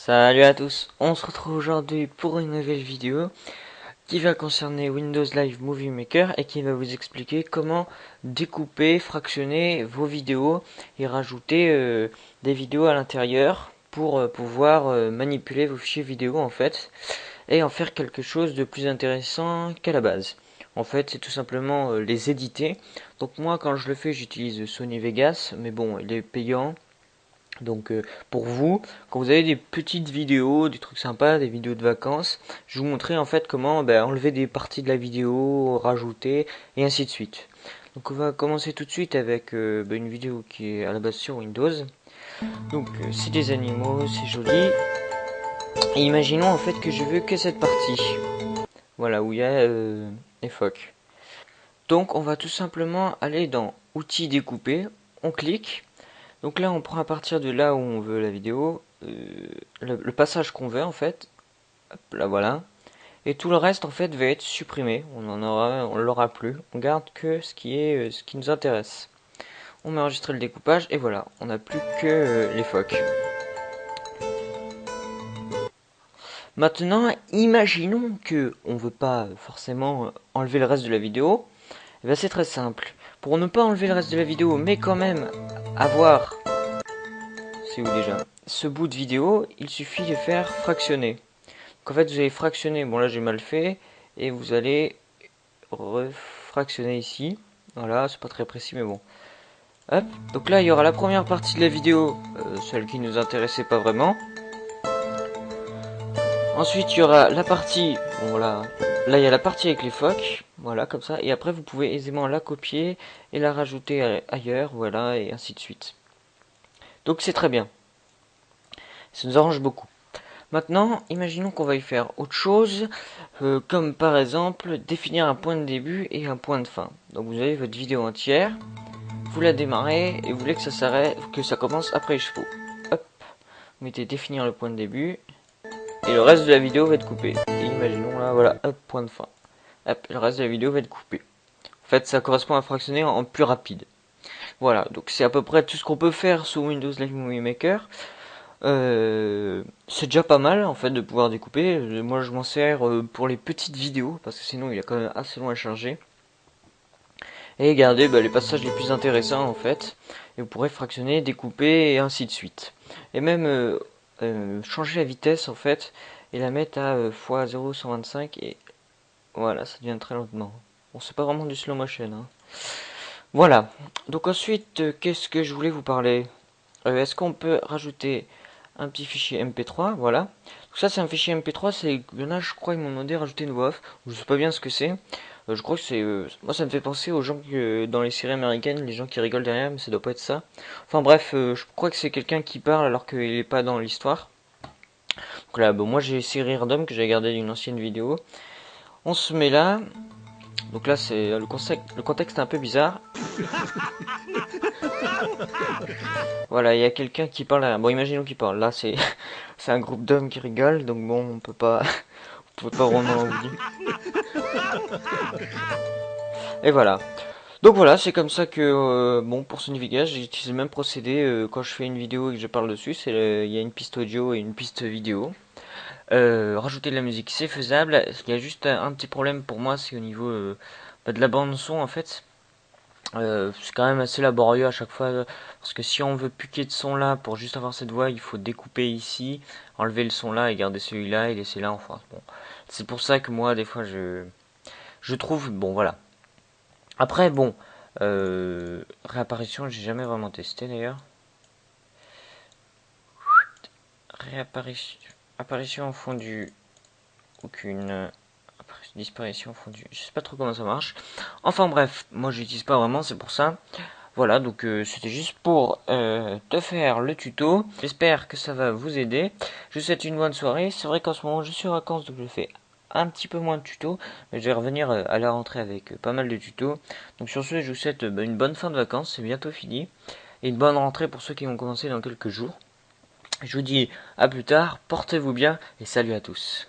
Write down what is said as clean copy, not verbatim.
Salut à tous, on se retrouve aujourd'hui pour une nouvelle vidéo qui va concerner Windows Live Movie Maker et qui va vous expliquer comment découper, fractionner vos vidéos et rajouter des vidéos à l'intérieur pour pouvoir manipuler vos fichiers vidéo en fait et en faire quelque chose de plus intéressant qu'à la base. En fait, c'est tout simplement les éditer. Donc moi quand je le fais, j'utilise Sony Vegas, mais bon, il est payant. Donc pour vous, quand vous avez des petites vidéos, des trucs sympas, des vidéos de vacances, je vais vous montrer en fait comment enlever des parties de la vidéo, rajouter et ainsi de suite. Donc on va commencer tout de suite avec une vidéo qui est à la base sur Windows. Donc c'est des animaux, c'est joli. Et imaginons en fait que je veux que cette partie. Voilà où il y a les phoques. Donc on va tout simplement aller dans Outils découper, on clique. Donc là, on prend à partir de là où on veut la vidéo, le passage qu'on veut en fait. Hop, là voilà. Et tout le reste en fait va être supprimé. On l'aura plus. On garde que ce qui nous intéresse. On met enregistrer le découpage et voilà. On n'a plus que les phoques. Maintenant, imaginons que on veut pas forcément enlever le reste de la vidéo. Et ben c'est très simple. Pour ne pas enlever le reste de la vidéo, mais quand même avoir, c'est où déjà, ce bout de vidéo, il suffit de faire fractionner. Donc en fait, vous allez fractionner, bon là j'ai mal fait, et vous allez refractionner ici. Voilà, c'est pas très précis, mais bon. Hop, donc là il y aura la première partie de la vidéo, celle qui nous intéressait pas vraiment. Ensuite, il y aura la partie, bon voilà, là il y a la partie avec les phoques, voilà, comme ça. Et après, vous pouvez aisément la copier et la rajouter ailleurs, voilà, et ainsi de suite. Donc c'est très bien. Ça nous arrange beaucoup. Maintenant, imaginons qu'on va y faire autre chose, comme par exemple définir un point de début et un point de fin. Donc vous avez votre vidéo entière, vous la démarrez et vous voulez que ça s'arrête, que ça commence après les chevaux. Hop, vous mettez définir le point de début et le reste de la vidéo va être coupé. Et imaginons là, voilà, hop, point de fin. Hop, le reste de la vidéo va être coupé. En fait, ça correspond à fractionner en plus rapide. Voilà, donc c'est à peu près tout ce qu'on peut faire sous Windows Live Movie Maker. C'est déjà pas mal en fait de pouvoir découper. Moi je m'en sers pour les petites vidéos parce que sinon il est quand même assez long à charger. Et garder les passages les plus intéressants en fait. Et vous pourrez fractionner, découper et ainsi de suite. Et même changer la vitesse en fait et la mettre à x0,125 et voilà, ça devient très lentement. Bon, c'est pas vraiment du slow motion. Hein. Voilà. Donc ensuite, qu'est-ce que je voulais vous parler? Est-ce qu'on peut rajouter un petit fichier MP3, voilà. Donc ça c'est un fichier MP3, il y en a je crois ils m'ont demandé de rajouter une voix off, je sais pas bien ce que c'est. Je crois que c'est, moi ça me fait penser aux gens dans les séries américaines, les gens qui rigolent derrière, mais ça doit pas être ça. Enfin bref, je crois que c'est quelqu'un qui parle alors qu'il est pas dans l'histoire. Donc là, bon, moi j'ai série random que j'ai gardé d'une ancienne vidéo. On se met là. Donc là c'est le contexte est un peu bizarre. Voilà, il y a quelqu'un qui parle. Bon, imaginons qu'il parle. Là, c'est c'est un groupe d'hommes qui rigolent, donc bon, on peut pas vraiment oublier. Et voilà. Donc voilà, c'est comme ça que bon pour ce navigage, j'utilise le même procédé quand je fais une vidéo et que je parle dessus. Il y a une piste audio et une piste vidéo. Rajouter de la musique, c'est faisable. Il y a juste un petit problème pour moi, c'est au niveau de la bande son en fait. C'est quand même assez laborieux à chaque fois parce que si on veut piquer de son là pour juste avoir cette voix, il faut découper ici, enlever le son là et garder celui-là et laisser là. Enfin bon, c'est pour ça que moi des fois je trouve bon voilà. Après bon, réapparition j'ai jamais vraiment testé d'ailleurs. Réapparition, apparition en fondu, aucune. Disparition fondue. Je sais pas trop comment ça marche. Enfin bref, moi j'utilise pas vraiment, c'est pour ça. Voilà, donc c'était juste pour te faire le tuto. J'espère que ça va vous aider. Je vous souhaite une bonne soirée. C'est vrai qu'en ce moment je suis en vacances, donc je fais un petit peu moins de tutos. Mais je vais revenir à la rentrée avec pas mal de tutos. Donc sur ce, je vous souhaite une bonne fin de vacances. C'est bientôt fini. Et une bonne rentrée pour ceux qui vont commencer dans quelques jours. Je vous dis à plus tard, portez-vous bien et salut à tous.